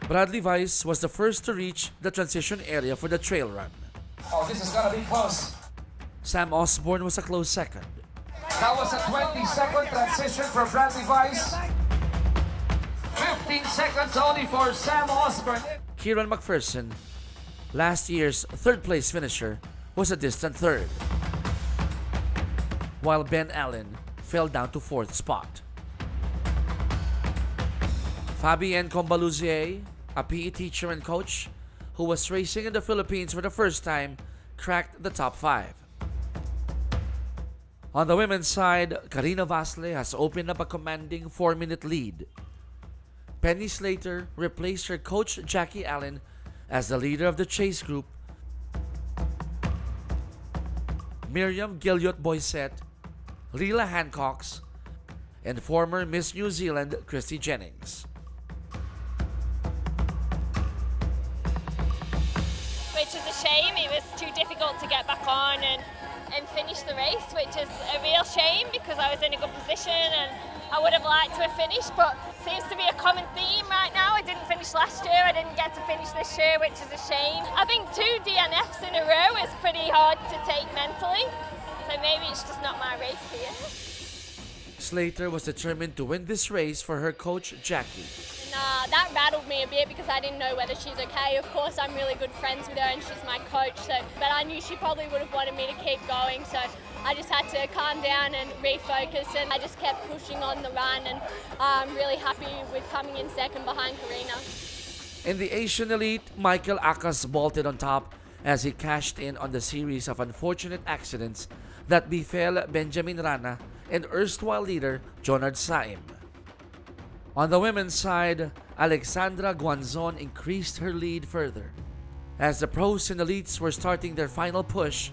Bradley Weiss was the first to reach the transition area for the trail run. Oh, this is gonna be close. Sam Osborne was a close second. That was a 20-second transition for Bradley Weiss. 15 seconds only for Sam Osborne. Kieran McPherson, last year's third-place finisher, was a distant third, while Ben Allen fell down to fourth spot. Fabienne Combaluzier, a PE teacher and coach who was racing in the Philippines for the first time, cracked the top 5. On the women's side, Karina Vasle has opened up a commanding 4-minute lead. Penny Slater replaced her coach Jackie Allen as the leader of the chase group. Miriam Gilliot-Boisset, Leela Hancox, and former Miss New Zealand Christy Jennings. Which is a shame. It was too difficult to get back on and finish the race, which is a real shame because I was in a good position and I would have liked to have finished, but seems to be a common theme right now. I didn't finish last year, I didn't get to finish this year, which is a shame. I think 2 DNFs in a row is pretty hard to take mentally, so maybe it's just not my race here. Slater was determined to win this race for her coach Jackie. Nah, that rattled me a bit because I didn't know whether she's okay. Of course, I'm really good friends with her and she's my coach, but I knew she probably would have wanted me to keep going, so I just had to calm down and refocus, and I just kept pushing on the run, and I'm really happy with coming in second behind Karina. In the Asian Elite, Michael Akas bolted on top as he cashed in on the series of unfortunate accidents that befell Benjamin Rana and erstwhile leader Jonard Saim. On the women's side, Alexandra Guanzon increased her lead further. As the pros and elites were starting their final push,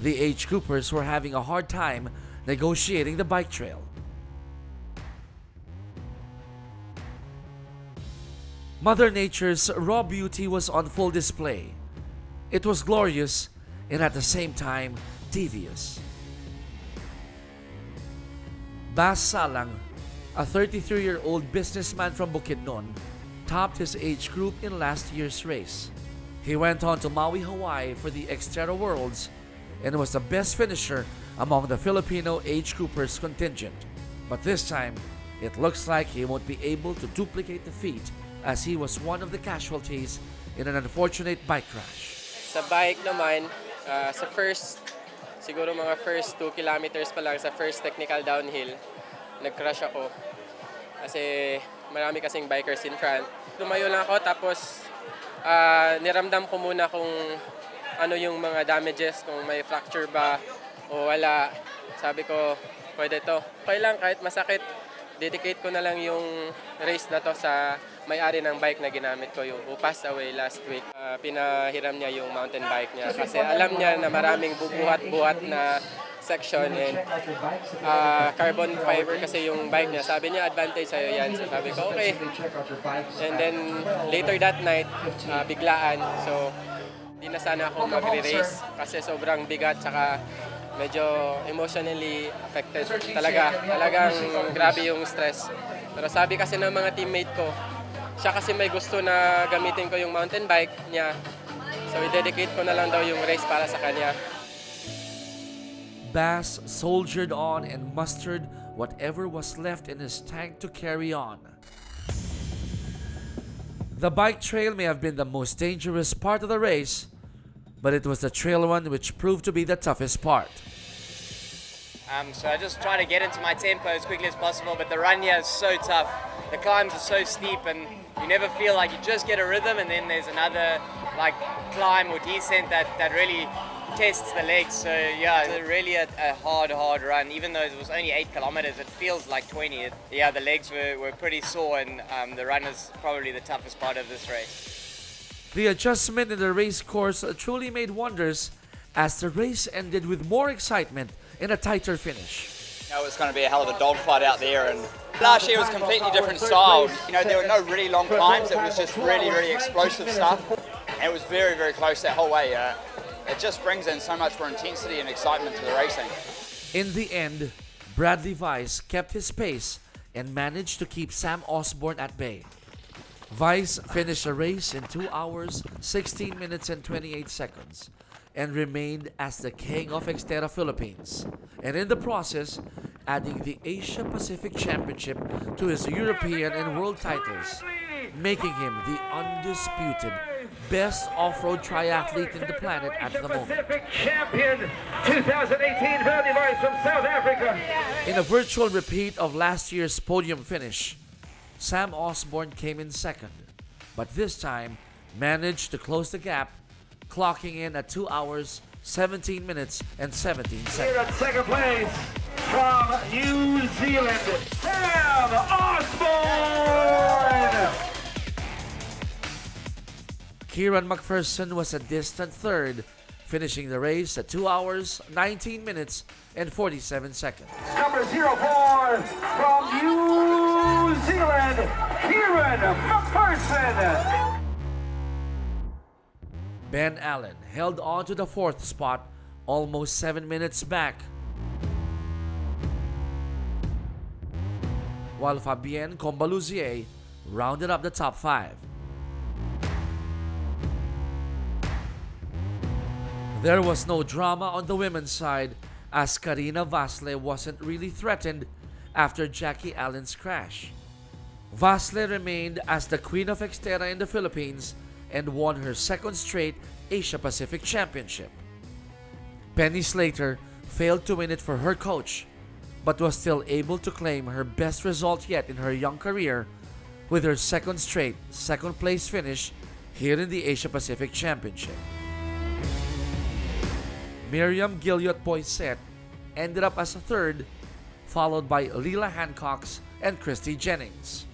the age groupers were having a hard time negotiating the bike trail. Mother Nature's raw beauty was on full display. It was glorious and at the same time devious. Bas Salang, a 33-year-old businessman from Bukidnon, topped his age group in last year's race. He went on to Maui, Hawaii for the XTERRA Worlds and was the best finisher among the Filipino age groupers contingent. But this time, it looks like he won't be able to duplicate the feat as he was one of the casualties in an unfortunate bike crash. Sa bike naman, siguro mga first 2 kilometers pa lang sa first technical downhill, nag-crash ako. Kasi marami kasing bikers in front. Tumayo lang ako tapos niramdam ko muna kung ano yung mga damages, kung may fracture ba o wala. Sabi ko, pwede to. Okay lang kahit masakit, dedicate ko na lang yung race na to sa may-ari ng bike na ginamit ko, yung who passed away last week. Pinahiram niya yung mountain bike niya kasi alam niya na maraming bubuhat-buhat na section and carbon fiber kasi yung bike niya. Sabi niya, advantage sa'yo yan. So sabi ko, okay. And then later that night, biglaan. So hindi na sana ako magre-race kasi sobrang bigat tsaka medyo emotionally affected. Talagang grabe yung stress. Pero sabi kasi ng mga teammate ko, siya kasi may gusto na gamitin ko yung mountain bike niya. So i-dedicate ko na lang daw yung race para sa kanya. Bas soldiered on and mustered whatever was left in his tank to carry on. The bike trail may have been the most dangerous part of the race, but it was the trail run which proved to be the toughest part. So I just try to get into my tempo as quickly as possible, but the run here is so tough. The climbs are so steep and you never feel like you just get a rhythm, and then there's another like climb or descent that really tests the legs. So yeah, it's really a hard run. Even though it was only 8 kilometers, it feels like 20. Yeah, the legs were pretty sore, and the run is probably the toughest part of this race. The adjustment in the race course truly made wonders as the race ended with more excitement and a tighter finish. It was going to be a hell of a dogfight out there, and last year was completely different style. You know, there were no really long climbs, it was just really explosive stuff. And it was very close that whole way. It just brings in so much more intensity and excitement to the racing. In the end, Bradley Weiss kept his pace and managed to keep Sam Osborne at bay. Vice finished the race in 2 hours, 16 minutes and 28 seconds and remained as the king of XTERRA Philippines, and in the process, adding the Asia Pacific Championship to his European and world titles, making him the undisputed best off-road triathlete in the planet at the moment. Pacific champion 2018 Valley Vice from South Africa. In a virtual repeat of last year's podium finish, Sam Osborne came in second, but this time managed to close the gap, clocking in at 2 hours, 17 minutes and 17 Here seconds. at second place from New Zealand, Sam Osborne. Kieran McPherson was a distant third, finishing the race at 2 hours, 19 minutes and 47 seconds. Number 04 from New Zealand, Kieran McPherson. Ben Allen held on to the fourth spot, almost 7 minutes back, while Fabien Combaluzier rounded up the top 5. There was no drama on the women's side, as Karina Vasle wasn't really threatened after Jackie Allen's crash. Vasle remained as the queen of XTERRA in the Philippines and won her second straight Asia Pacific Championship. Penny Slater failed to win it for her coach, but was still able to claim her best result yet in her young career with her second straight second place finish here in the Asia Pacific Championship. Miriam Gilliot-Poisset ended up as a third, followed by Lila Hancox and Christy Jennings.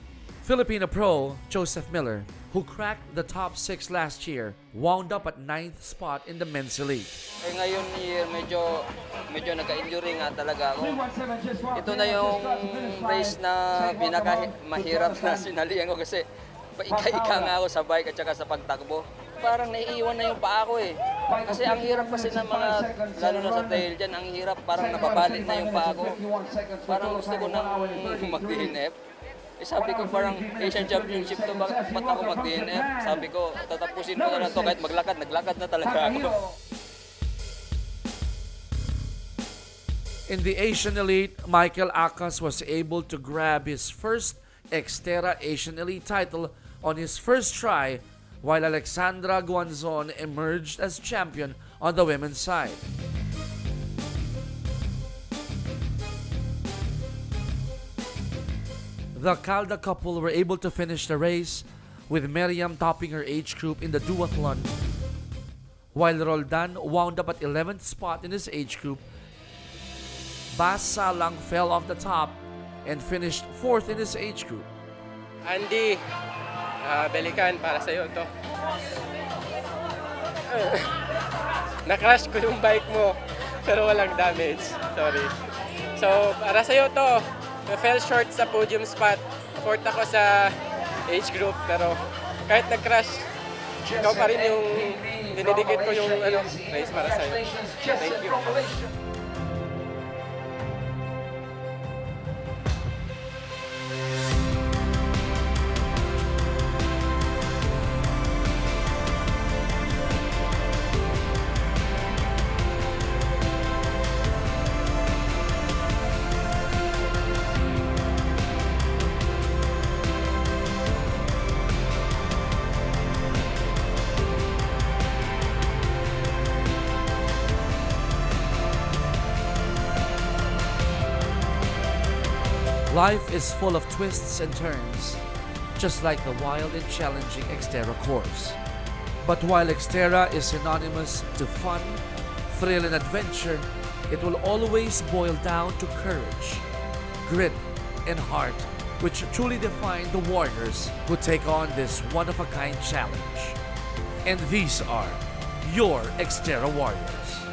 Filipino pro Joseph Miller, who cracked the top 6 last year, wound up at 9th spot in the men's elite. Ngayon year, medyo nagka-injury nga talaga ako. Ito na yung race na pinaka-mahirap na sinalihan ko kasi paika-ika nga ako sa bike at saka sa pagtakbo. Parang naiiwan na yung paa ko eh. Kasi ang hirap kasi ng mga, lalo na sa tail dyan, ang hirap, parang nababalit na yung paa ko. Parang gusto ko nang mag-DNF. Eh sabi ko parang Asian Championship to, ba't ako mag-DNF? Sabi ko, tatapusin ko na lang to kahit maglakad, naglakad na talaga ako. In the Asian Elite, Michael Akas was able to grab his first XTERRA Asian Elite title on his first try, while Alexandra Guanzon emerged as champion on the women's side. The Calda couple were able to finish the race, with Miriam topping her age group in the duathlon, while Roldan wound up at 11th spot in his age group. Bas Salang fell off the top and finished 4th in his age group. Andy, Belican, para sa'yo ito. Na-crash ko yung bike mo, pero walang damage. Sorry. So, para sa'yo to. Fell short sa podium spot. 4th ako sa age group, pero kahit nag-crash, ikaw pa rin yung dinidikit ko yung race para sa'yo. Thank you. Life is full of twists and turns, just like the wild and challenging XTERRA course. But while XTERRA is synonymous to fun, thrill, and adventure, it will always boil down to courage, grit, and heart, which truly define the warriors who take on this one-of-a-kind challenge. And these are your XTERRA warriors.